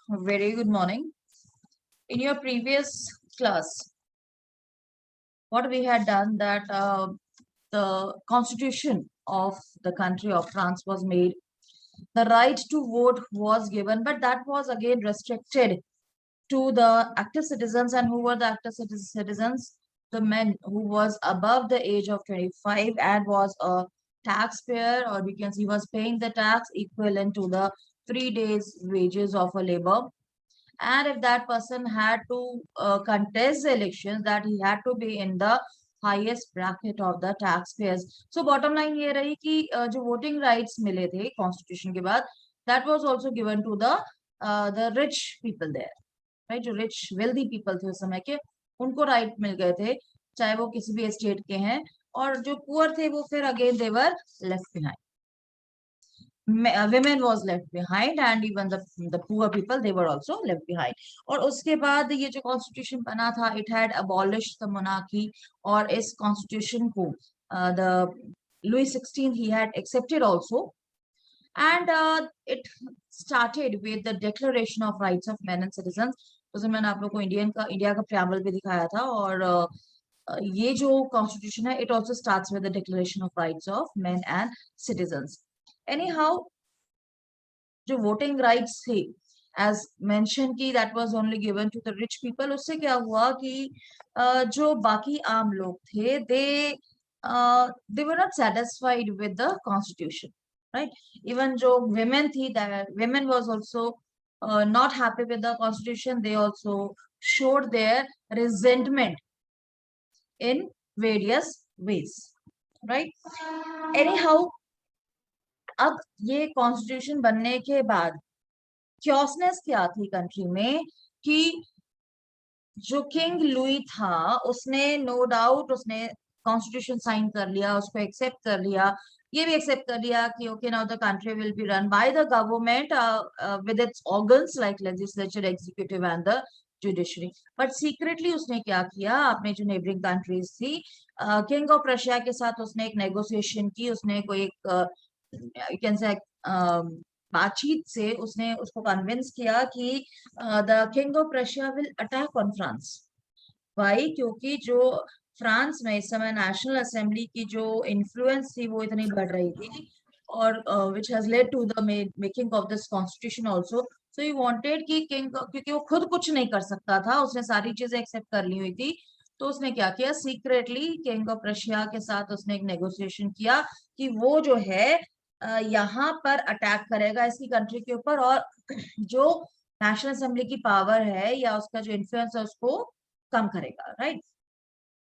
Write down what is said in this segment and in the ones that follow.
Very good morning. In your previous class, what we had done that the constitution of the country of France was made. The right to vote was given, but that was again restricted to the active citizens. And who were the active citizens? The men who was above the age of 25 and was a taxpayer, or we can see was paying the tax equivalent to the 3 days wages of a labor. And if that person had to contest the elections, that he had to be in the highest bracket of the taxpayers. So bottom line ये रही कि जो voting rights मिले थे constitution के बाद, that was also given to the rich people there, right? जो rich wealthy people थे उस समय के, उनको right मिल गए थे, चाहे वो किसी भी state के हैं, और जो poor थे वो फिर again they were left behind. Women was left behind, and even the poor people, they were also left behind. और उसके बाद ये जो constitution बना था, it had abolished the monarchy, और इस constitution को the Louis XVI he had accepted also. And it started with the Declaration of Rights of Men and Citizens. उसमें मैंने आप लोग को इंडिया का preamble भी दिखाया था, और ये जो constitution है, it also starts with the Declaration of Rights of Men and Citizens. Anyhow, जो वोटिंग राइट्स थे, एज मेंशन की that was only given to the rich people, उससे क्या हुआ कि जो बाकी आम लोग थे, they were not satisfied with the constitution, right? Even जो women थी, women was also not happy with the constitution. They also showed their resentment in various ways, right? Anyhow, अब ये कॉन्स्टिट्यूशन बनने के बाद क्योसनेस क्या थी कंट्री में कि जो किंग लुई था, उसने नो डाउट उसने कॉन्स्टिट्यूशन साइन कर लिया, उसको एक्सेप्ट कर लिया, ये भी एक्सेप्ट कर लिया कि okay now the country will be run by the government with its organs like legislature, executive and the judiciary. But secretly उसने क्या किया, अपने जो नेबरिंग कंट्रीज थी, किंग ऑफ रशिया के साथ उसने एक नेगोशिएशन की, उसने कोई एक यू कैन से बातचीत से उसने उसको कन्विंस किया कि the king of Russia will attack on France. Why? क्योंकि जो फ्रांस में इस समय नेशनल असेंबली की जो इन्फ्लुएंस थी वो इतनी बढ़ रही थी, और which has led to the making of this constitution also. So he wanted कि किंग, क्योंकि वो खुद कुछ नहीं कर सकता था, उसने सारी चीजें एक्सेप्ट कर ली हुई थी, तो उसने क्या किया, सीक्रेटली किंग ऑफ रशिया के साथ उसने एक नेगोशिएशन किया कि वो जो है यहाँ पर अटैक करेगा इसकी कंट्री के ऊपर, और जो नेशनल असेंबली की पावर है या उसका जो इन्फ्लुएंस है उसको कम करेगा, राइट?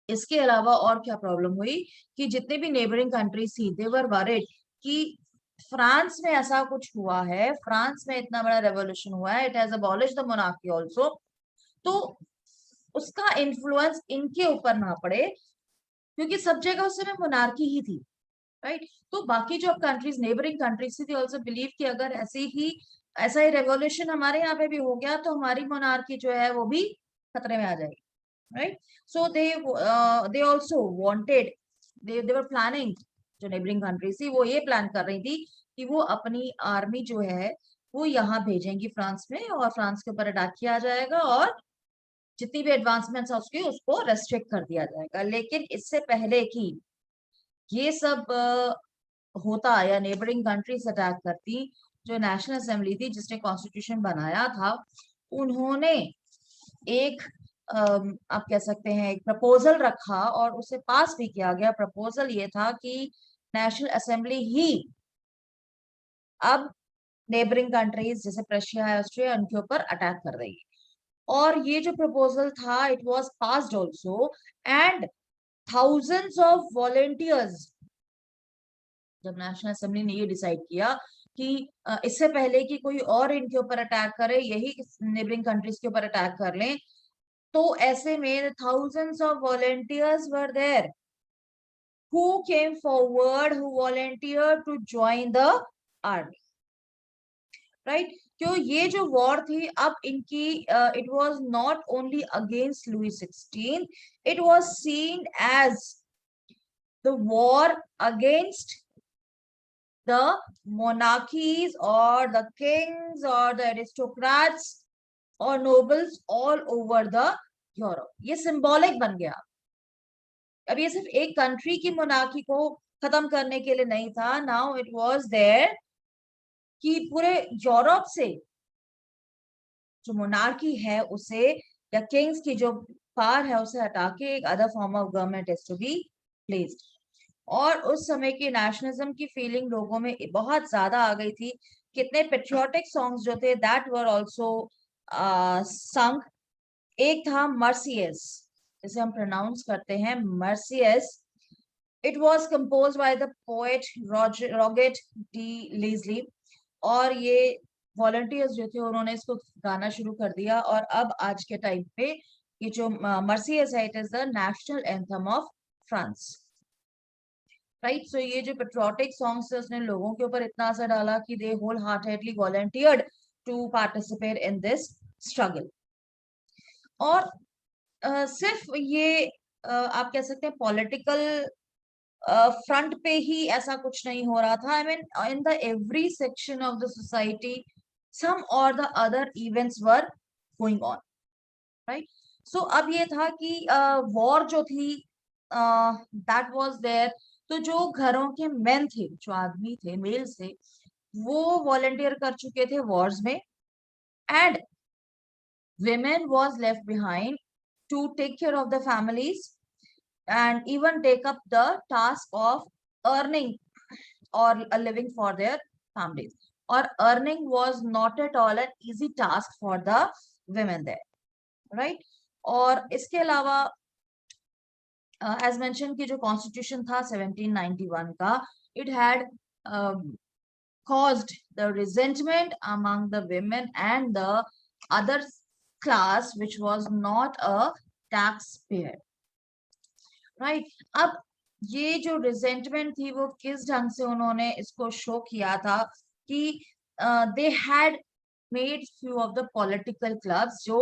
इसके अलावा और क्या प्रॉब्लम हुई कि जितने भी नेबरिंग कंट्रीज थी, दे वर वरीड कि फ्रांस में ऐसा कुछ हुआ है, फ्रांस में इतना बड़ा रेवोल्यूशन हुआ है, it has abolished the monarchy also, तो उसका इन्फ्लुएंस इनके ऊपर ना पड़े, क्योंकि सब जगह उस समय मोनार्की ही थी, राइट? तो बाकी जो कंट्रीज, नेबरिंग कंट्रीज थी, ऑल्सो बिलीव कि अगर ऐसा ही रेवोल्यूशन हमारे यहाँ पे भी हो गया तो हमारी मोनार्की जो है वो भी खतरे में आ जाएगी, right? So they also wanted, they were planning, जो नेबरिंग कंट्रीज थी वो ये प्लान कर रही थी कि वो अपनी आर्मी जो है वो यहाँ भेजेंगी फ्रांस में, और फ्रांस के ऊपर अटैक किया जाएगा, और जितनी भी एडवांसमेंट्स है उसको रेस्ट्रिक्ट कर दिया जाएगा. लेकिन इससे पहले कि ये सब होता या नेबरिंग कंट्रीज अटैक करती, जो नेशनल असेंबली थी जिसने कॉन्स्टिट्यूशन बनाया था, उन्होंने एक आप कह सकते हैं एक प्रपोजल रखा, और उसे पास भी किया गया. प्रपोजल ये था कि नेशनल असेंबली ही अब नेबरिंग कंट्रीज जैसे रशिया है, ऑस्ट्रिया, उनके ऊपर अटैक कर रही है. और ये जो प्रपोजल था, it was passed also, and thousands of volunteers, जब नेशनल असेंबली ने ये डिसाइड किया कि इससे पहले कि कोई और इनके ऊपर अटैक करे, यही नेबरिंग कंट्रीज के ऊपर अटैक कर लें, तो ऐसे में thousands of volunteers were there who came forward, who volunteered to join the army, right? क्यों ये जो वॉर थी अब इनकी, it was not only against Louis 16, it was seen as the war against the monarchies or the kings or the aristocrats और nobles all over the Europe. ये symbolic बन गया। अब ये सिर्फ एक कंट्री की मोनार्की को खत्म करने के लिए नहीं था, नाउ इट वाज देयर कि पूरे यूरोप से जो मोनार्की है उसे, या किंग्स की जो पावर है उसे हटा के एक other form of government is to be placed. और उस समय की नेशनलिज्म की फीलिंग लोगों में बहुत ज्यादा आ गई थी। कितने पेट्रियोटिक सॉन्ग्स जो थे दैट वर आल्सो संग। एक था मर्सियस, जिसे हम प्रोनाउंस करते हैं Marseillaise. It was composed by the poet Roget de Lisle, और ये वॉलंटियर्स जो थे उन्होंने इसको गाना शुरू कर दिया। और अब आज के टाइम पे ये जो मर्सियस है, it is the national anthem of France. Right, so ये जो पेट्रियोटिक सॉन्ग्स थे उसने लोगों के ऊपर इतना असर डाला कि they wholeheartedly volunteered to participate in this struggle. और सिर्फ ये आप कह सकते हैं पॉलिटिकल फ्रंट पे ही ऐसा कुछ नहीं हो रहा था। I mean in the every section of the society some or the other events were going on, right? So अब ये था कि वॉर जो थी that was there। तो जो घरों के मेन थे, जो आदमी थे, मेल्स थे, वो वॉलंटियर कर चुके थे वॉर्स में, and women was left behind to take care of the families and even take up the task of earning or a living for their families. Or earning was not at all an easy task for the women there, right? और इसके अलावा as mentioned कि जो constitution था 1791 का, it had caused the resentment among the women and the other class which was not a taxpayer, right? अब ये जो रिजेंटमेंट थी वो किस ढंग से उन्होंने इसको शो किया था कि they had made few of the political clubs जो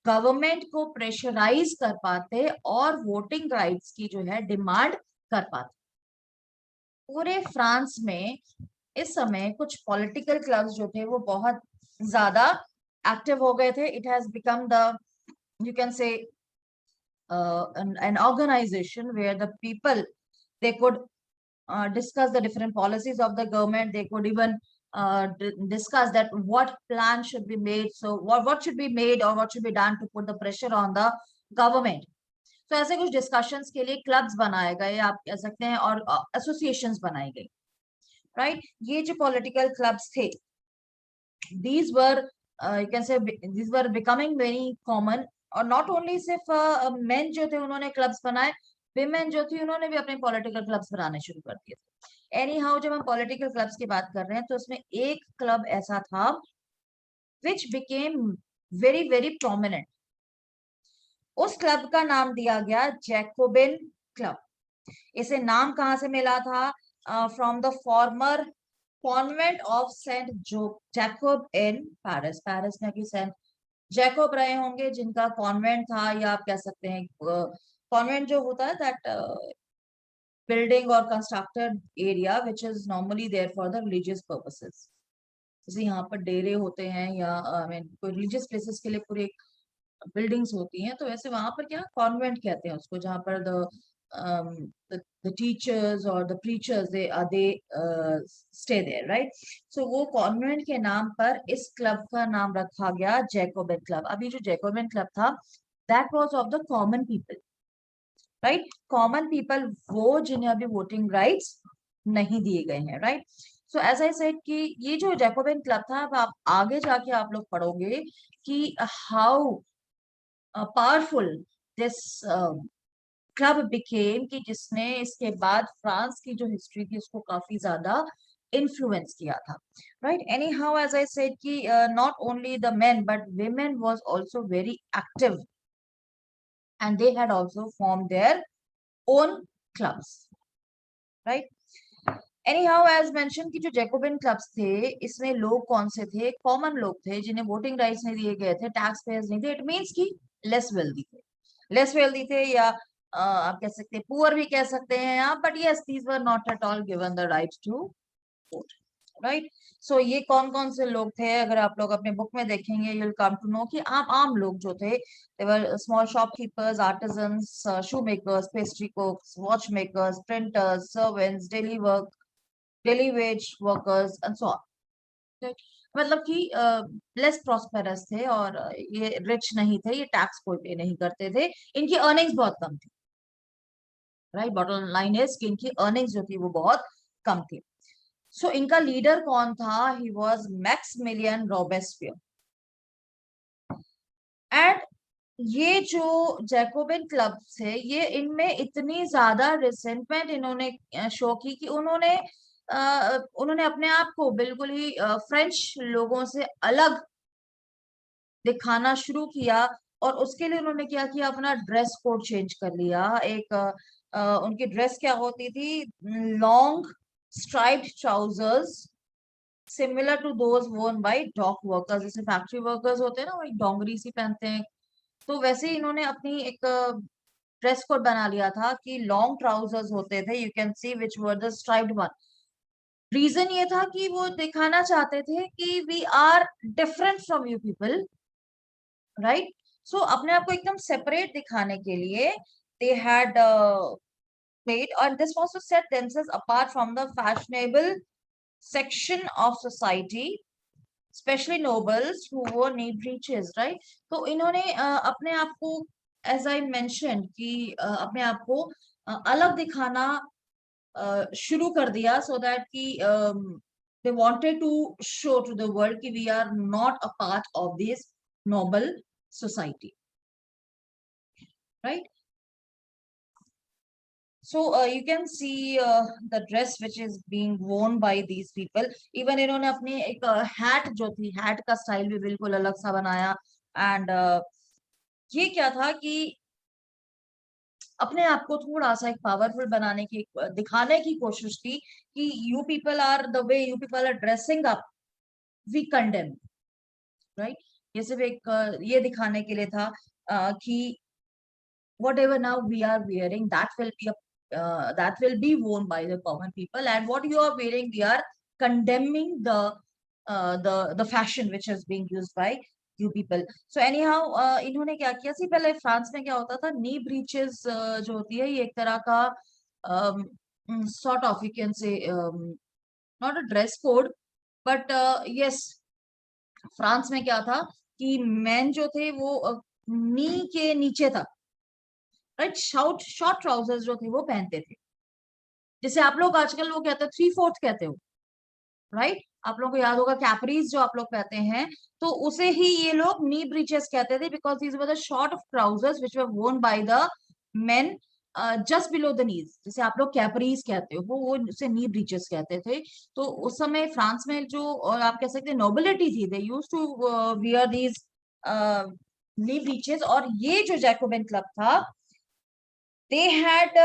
गवर्नमेंट को प्रेशराइज कर पाते और वोटिंग राइट्स की जो है डिमांड कर पाते। पूरे फ्रांस में इस समय कुछ पॉलिटिकल क्लब्स जो थे वो बहुत ज्यादा एक्टिव हो गए थे। It has become the, you can say, an organization where the people, they could discuss the different policies of the government. They could even discuss that what plan should be made, so what should be made or what should be done to put the pressure on the government. तो ऐसे कुछ discussions के लिए clubs बनाए गए, आप कह सकते हैं, और एसोसिएशंस बनाई गई, राइट? ये जो पॉलिटिकल क्लब्स थे, these were you can say these were becoming very common। और नॉट ओनली सिर्फ मेन जो थे उन्होंने क्लब्स बनाए, विमेन जो थी उन्होंने भी अपने पॉलिटिकल क्लब्स बनाने शुरू कर दिए थे। एनी हाउ, जब हम पॉलिटिकल क्लब्स की बात कर रहे हैं तो उसमें एक क्लब ऐसा था which became very very prominent. उस क्लब का नाम दिया गया जैकोबिन क्लब। इसे नाम कहाँ से मिला था? From the former convent of Saint Jacob in Paris. Paris में कि सेंट जैकोब रहे होंगे जिनका कॉन्वेंट था, या आप कह सकते हैं कॉन्वेंट जो होता है दैट बिल्डिंग और constructed area which is normally there for the religious purposes. जैसे यहाँ पर डेरे होते हैं या आई मीन कोई रिलीजियस प्लेसेस के लिए पूरे बिल्डिंग्स होती हैं, तो वैसे वहां पर क्या कॉन्वेंट कहते हैं उसको, जहाँ पर the teachers or the preachers they stay there, right? So वो कॉन्वेंट के नाम पर इस क्लब का नाम रखा गया जैकोबिन क्लब। अभी जो जैकोबिन क्लब था that was of the common people, right? Common people, वो जिन्हें अभी वोटिंग राइट्स नहीं दिए गए हैं, right? So as I said कि ये जो जैकोबिन क्लब था, अब आप आगे जाके आप लोग पढ़ोगे कि how powerful this club became, कि जिसने इसके बाद फ्रांस की जो हिस्ट्री थी उसको काफी ज्यादा इन्फ्लुएंस किया था, right? Anyhow, as I said कि not only the men but women was also very active and they had also formed their own clubs, right? Anyhow, as mentioned कि जो जैकोबिन क्लब्स थे इसमें लोग कौन से थे? कॉमन लोग थे जिन्हें वोटिंग राइट्स नहीं दिए गए थे, टैक्स पेयर्स नहीं थे। इट मींस कि लेस वेल्दी थे, लेस वेल्दी थे, या आप कह सकते हैं पुअर भी कह सकते हैं आप, but yes these were not at all given the right to vote, right? So ये कौन कौन से लोग थे, अगर आप लोग अपने बुक में देखेंगे you will come to know कि आम लोग जो थे, they were small shopkeepers, artisans, shoe makers, pastry cooks, watch makers, printers, servants, daily wage workers and so on. मतलब कि लेस प्रॉस्पेरस थे और ये रिच नहीं थे, ये टैक्स कोई पे नहीं करते थे, इनकी अर्निंग्स बहुत कम थी। राइट, बॉटम लाइन इज कि इनकी अर्निंग्स जो थी वो बहुत कम थी। सो इनका लीडर कौन था? He was Maximilian Robespierre. And ये जो जैकोबिन क्लब थे, ये इनमें इतनी ज्यादा रिसेंटमेंट इन्होंने शो की कि उन्होंने अपने आप को बिल्कुल ही फ्रेंच लोगों से अलग दिखाना शुरू किया। और उसके लिए उन्होंने क्या किया, अपना ड्रेस कोड चेंज कर लिया। एक उनकी ड्रेस क्या होती थी? Long striped trousers similar to those worn by dock workers. जैसे फैक्ट्री वर्कर्स होते हैं ना, वही डोंगरी सी पहनते हैं, तो वैसे ही इन्होंने अपनी एक ड्रेस कोड बना लिया था कि लॉन्ग ट्राउजर्स होते थे, you can see which were the striped one. Reason ये था कि वो दिखाना चाहते थे कि we are different from you people, right. So अपने आप को एकदम सेपरेट दिखाने के लिए they had made, and this was to set themselves apart from the fashionable section of society, especially nobles who wore knee breeches, right? तो इन्होंने अपने आप को, as I mentioned, कि अपने आप को अलग दिखाना शुरू कर दिया, so that कि they wanted to show to the world कि we are not a part of this noble society, right? So you can see the dress which is being worn by these people. Even इन्होंने अपनी एक hat जो थी, hat का style भी बिल्कुल अलग सा बनाया। एंड ये क्या था कि अपने आप को थोड़ा सा एक पावरफुल बनाने की, दिखाने की कोशिश की कि you people are the way you people are dressing up, we condemn, right. ये सिर्फ एक ये दिखाने के लिए था कि whatever now we are wearing, that will be worn by the common people, and what you are wearing, we are condemning the fashion which is being used by you people. So anyhow इन्होंने क्या किया, सी पहले France में क्या होता था, नी breaches जो होती है, ये एक तरह का sort of you can say not a dress code, but yes, France में क्या था कि मेन जो थे वो नी के नीचे था, राइट। शॉर्ट ट्राउजर्स जो थे वो पहनते थे, जैसे आप लोग आजकल वो कहते हैं 3/4 कहते हो, राइट। आप लोगों को याद होगा कैपरीज जो आप लोग कहते हैं, तो उसे ही ये लोग नी ब्रीचेस कहते थे, because these were the short of trousers which were worn by the main just below the knees. जैसे आप लोग कैपरीज कहते हो, वो उसे नी ब्रीचेस कहते थे। तो उस समय फ्रांस में जो, और आप कह सकते हैं नोबिलिटी थी, they used to wear these knee breeches. और ये जो जैकोबिन क्लब था, they had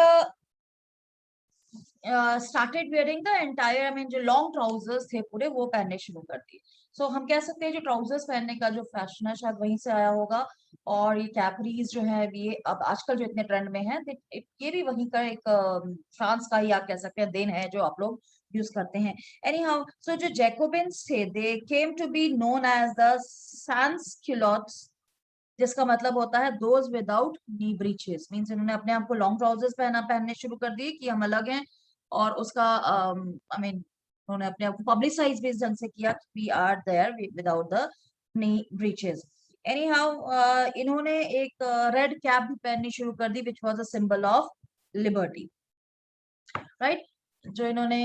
started wearing the entire, I mean जो लॉन्ग ट्राउजर्स थे पूरे, वो पहनने शुरू कर दिए। सो हम कह सकते हैं जो ट्राउजर्स पहनने का जो फैशन है शायद वहीं से आया होगा। और ये कैपरीज जो है, ये अब आजकल जो इतने ट्रेंड में है, ये भी वहीं का एक फ्रांस का ही आप कह सकते हैं देन है, जो आप लोग यूज करते हैं। एनी हाउ, सो जो जैकोबिन्स थे, they came to be known as the sans culottes, जिसका मतलब होता है those without knee breeches. Means इन्होंने अपने आप को लॉन्ग ट्राउजर्स पहनने शुरू कर दिए कि हम अलग हैं, और उसका आई मीन उन्होंने अपने आप को पब्लिसाइज भी इस ढंग से किया कि we are there without the knee breeches. Anyhow इन्होंने एक रेड कैप भी पहननी शुरू कर दी, which was a symbol of liberty, right. जो इन्होंने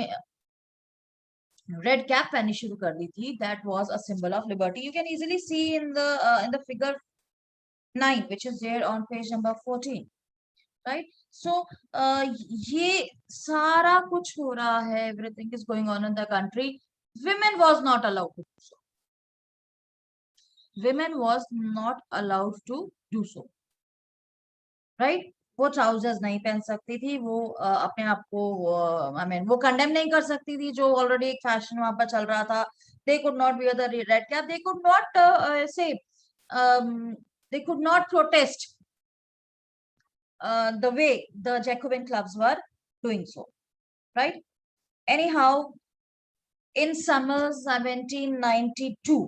रेड कैप पहननी शुरू कर दी थी, that was a symbol of liberty. You can easily see in the figure 9 which is there on page number 14, right? So ये सारा कुछ हो रहा है, everything is going on in the country. Women was not allowed to do so. Women was not allowed to do so, right? वो trousers नहीं पहन सकती थी, वो अपने आप को आई मीन वो कंडेम नहीं कर सकती थी, जो ऑलरेडी एक फैशन वहां पर चल रहा था। They could not wear the red cap, they could not से they could not protest the way the Jacobin clubs were doing so, right? Anyhow, in summer 1792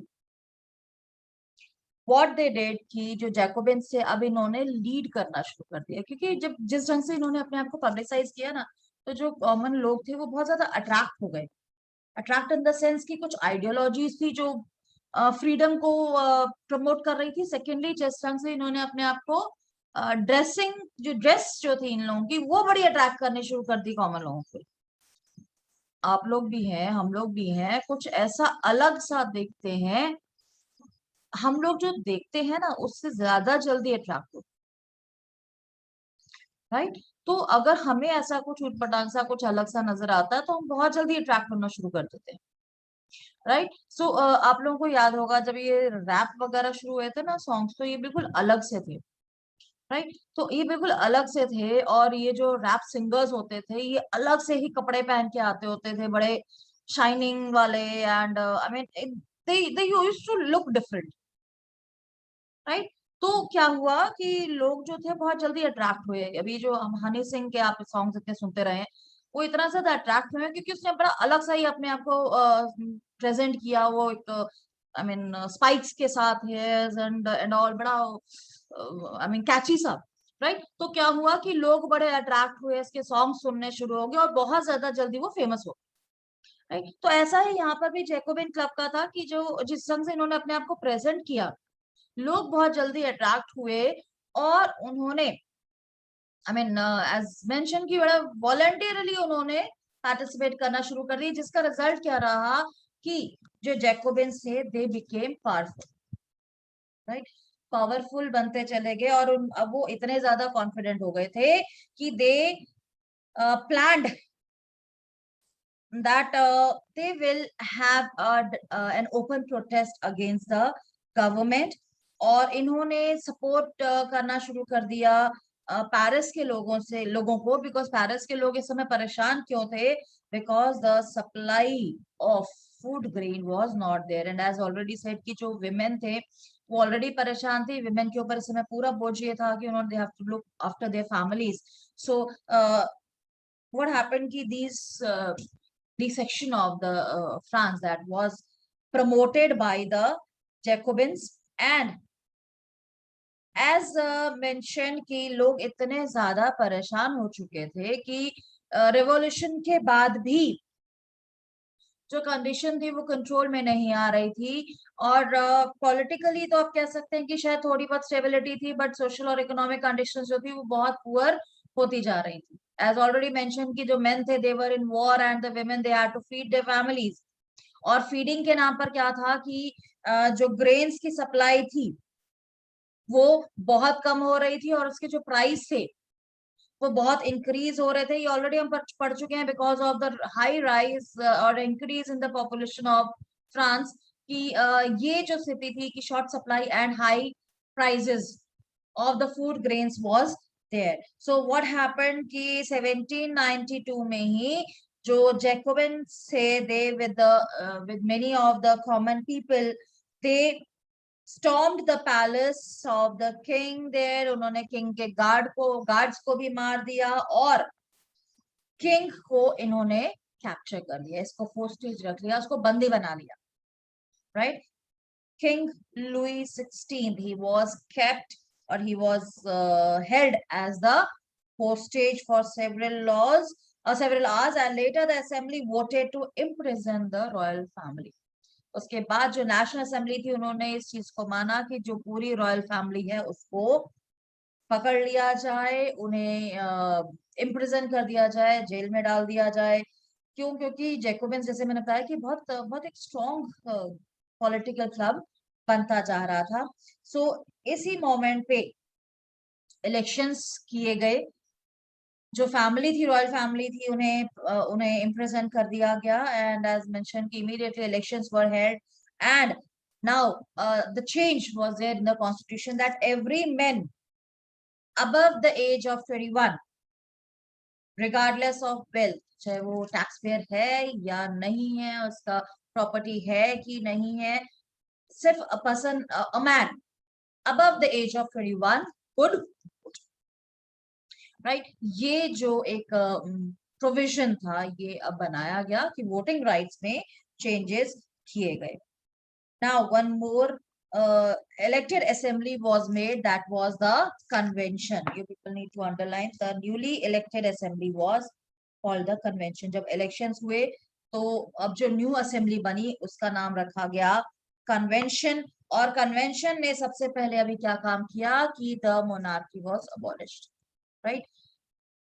what they did कि जो Jacobian से अब इन्होंने लीड करना शुरू कर दिया, क्योंकि जब जिस ढंग से इन्होंने अपने आप को पब्लिसाइज किया ना, तो जो कॉमन लोग थे वो बहुत ज्यादा अट्रैक्ट हो गए। अट्रैक्ट इन द सेंस कि कुछ आइडियोलॉजीज थी जो फ्रीडम को प्रमोट कर रही थी। सेकेंडली जिस ढंग से इन्होंने अपने आप को ड्रेसिंग, जो ड्रेस जो थी इन लोगों की, वो बड़ी अट्रैक्ट करनी शुरू कर दी कॉमन लोगों को। आप लोग भी हैं, हम लोग भी हैं, कुछ ऐसा अलग सा देखते हैं, हम लोग जो देखते हैं ना उससे ज्यादा जल्दी अट्रैक्ट होते, राइट। तो अगर हमें ऐसा कुछ उटपटांग सा कुछ अलग सा नजर आता है तो हम बहुत जल्दी अट्रैक्ट होना शुरू कर देते हैं, राइट। सो आप लोगों को याद होगा जब ये रैप वगैरह शुरू हुए थे ना सॉन्ग्स, तो ये बिल्कुल अलग से थे, राइट। तो ये बिल्कुल अलग से थे, और ये जो रैप सिंगर्स होते थे ये अलग से ही कपड़े पहन के आते होते थे, बड़े शाइनिंग वाले, and I mean they used to look different, right. तो क्या हुआ कि लोग जो थे बहुत जल्दी अट्रैक्ट हुए। अभी जो हम हनी सिंह के आप सॉन्ग्स इतने सुनते रहे हैं, वो इतना ज्यादा अट्रैक्ट हुए क्योंकि उसने बड़ा अलग सा ही अपने आप को प्रेजेंट किया। वो एक आई मीन स्पाइक्स के साथ हेयर्स एंड ऑल, बड़ा आई मीन कैची सा, राइट। तो क्या हुआ कि लोग बड़े अट्रैक्ट हुए, इसके सॉन्ग सुनने शुरू हो गए और बहुत ज्यादा जल्दी वो फेमस हो, राइट। तो ऐसा ही यहाँ पर भी जैकोबिन क्लब का था कि जो जिस ढंग से इन्होंने अपने आप को प्रेजेंट किया, लोग बहुत जल्दी अट्रैक्ट हुए, और उन्होंने आई मीन एज मेंशन की बड़ा वॉलंटियरली उन्होंने पार्टिसिपेट करना शुरू कर दिया, जिसका रिजल्ट क्या रहा कि जो जैकोबिन्स थे they became powerful, right. Powerful बनते चले गए, और अब वो इतने ज्यादा कॉन्फिडेंट हो गए थे कि दे planned that they will have an open protest against the government, और इन्होंने सपोर्ट करना शुरू कर दिया पेरिस के लोगों को, बिकॉज पेरिस के लोग इस समय परेशान क्यों थे, because the supply of food grain was not there, and as already said कि जो विमेन थे वो ऑलरेडी परेशान थे। विमेन के ऊपर इस समय पूरा बोझ ये था कि उन्होंने they have to look after their families. So what happened ki these section of the France that was promoted by the Jacobins, and as mentioned कि लोग इतने ज्यादा परेशान हो चुके थे कि रेवोल्यूशन के बाद भी जो कंडीशन थी वो कंट्रोल में नहीं आ रही थी, और पॉलिटिकली तो आप कह सकते हैं कि शायद थोड़ी बहुत स्टेबिलिटी थी, बट सोशल और इकोनॉमिक कंडीशंस जो थी वो बहुत पुअर होती जा रही थी। एज ऑलरेडी मेंशन कि जो मेन थे they were in war, and the women they had to feed their families, और फीडिंग के नाम पर क्या था कि जो ग्रेन्स की सप्लाई थी वो बहुत कम हो रही थी, और उसके जो प्राइस थे वो बहुत इंक्रीज हो रहे थे। ये ऑलरेडी हम पढ़ चुके हैं, because of the high rise और increase in the population of France, कि ये जो स्थिति थी कि short supply and high prices of the food grains was there. So what happened कि 1792 में ही जो जैकोबिन्स थे, they with many of the common people, they stormed the palace of the king there। उन्होंने किंग के guards को भी मार दिया, और किंग को इन्होंने कैप्चर कर लिया, इसको होस्टेज रख लिया, उसको बंदी बना लिया, right. King Louis 16 he was kept, or he was held as the hostage for several hours, and later the assembly voted to imprison the royal family। उसके बाद जो नेशनल असेंबली थी उन्होंने इस चीज को माना कि जो पूरी रॉयल फैमिली है उसको पकड़ लिया जाए, उन्हें इम्प्रिजन कर दिया जाए, जेल में डाल दिया जाए। क्यों? क्योंकि जैकोबिन्स, जैसे मैंने बताया कि बहुत बहुत एक स्ट्रॉन्ग पॉलिटिकल क्लब बनता जा रहा था। सो इसी मोमेंट पे इलेक्शंस किए गए, जो फैमिली थी, रॉयल फैमिली थी, उन्हें इम्प्रिजन कर दिया गया, एंड एज मेंशन कि immediately elections were held, and now the change was there in the constitution that every man above the age of 21 regardless of wealth, चाहे वो टैक्स पेयर है या नहीं है, उसका प्रॉपर्टी है कि नहीं है, सिर्फ a man above the age of 21 could, right. ये जो एक प्रोविजन था ये अब बनाया गया कि वोटिंग राइट्स में चेंजेस किए गए. Now one more elected assembly was made, that was the convention. You people need to underline, the newly elected assembly was called the convention. जब elections हुए तो अब जो new assembly बनी उसका नाम रखा गया convention. और convention ने सबसे पहले अभी क्या काम किया कि the monarchy was abolished, right?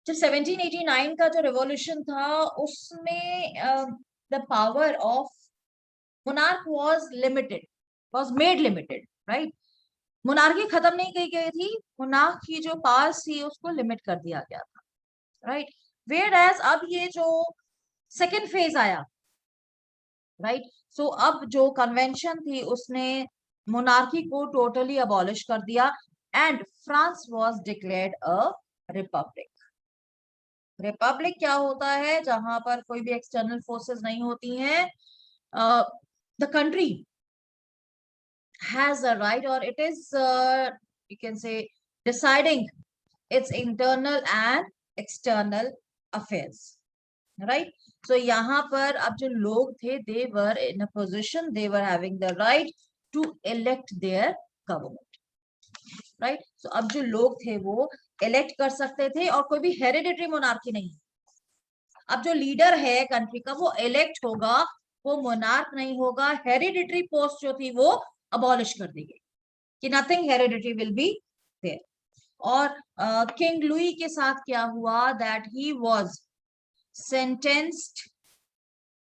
जब 1789 का जो revolution था उसमें the power of monarch was limited, was made limited, right? Monarchy खत्म नहीं की गई थी, मोनार्क की जो पावर्स थी उसको लिमिट कर दिया गया था, राइट? वेयर एज अब ये जो सेकेंड फेज आया, राइट? सो अब जो कन्वेंशन थी उसने मोनार्की को टोटली अबॉलिश कर दिया and France was declared a republic. Republic क्या होता है? जहां पर कोई भी एक्सटर्नल फोर्सेस नहीं होती हैं. The country has a right, or it is you can say deciding its internal and external affairs, right? So यहाँ पर अब जो लोग थे, they were in a position, they were having the right to elect their government, right? So अब जो लोग थे वो elect कर सकते थे और कोई भी hereditary monarchy नहीं. अब जो लीडर है कंट्री का वो elect होगा, वो monarch नहीं होगा. hereditary post जो थी वो abolish कर दी गई कि nothing hereditary will be there. और किंग लुई के साथ क्या हुआ? That he was sentenced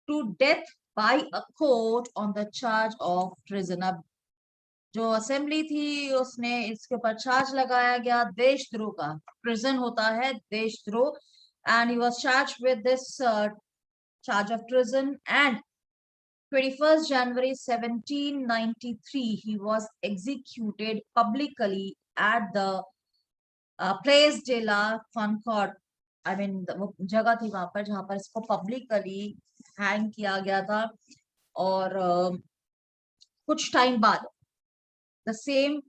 to death by a court on the charge of treason. अब जो असेंबली थी उसने इसके ऊपर चार्ज लगाया गया देशद्रोह का. प्रिजन होता है देशद्रोह, and he was charged with this charge of treason. And 21st January 1793 he was executed publicly at the Place de la Concorde. I mean वो जगह थी वहां पर जहां पर इसको पब्लिकली हैंग किया गया था. और कुछ टाइम बाद the same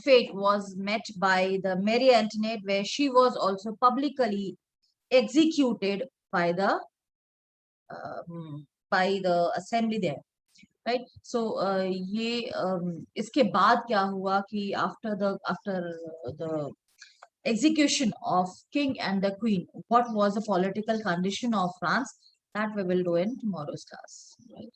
fate was met by the Mary Antoinette, where she was also publicly executed by the assembly there, right? So ये इसके बाद क्या हुआ कि after the execution of king and the queen, what was the political condition of France, that we will do in tomorrow's class, right?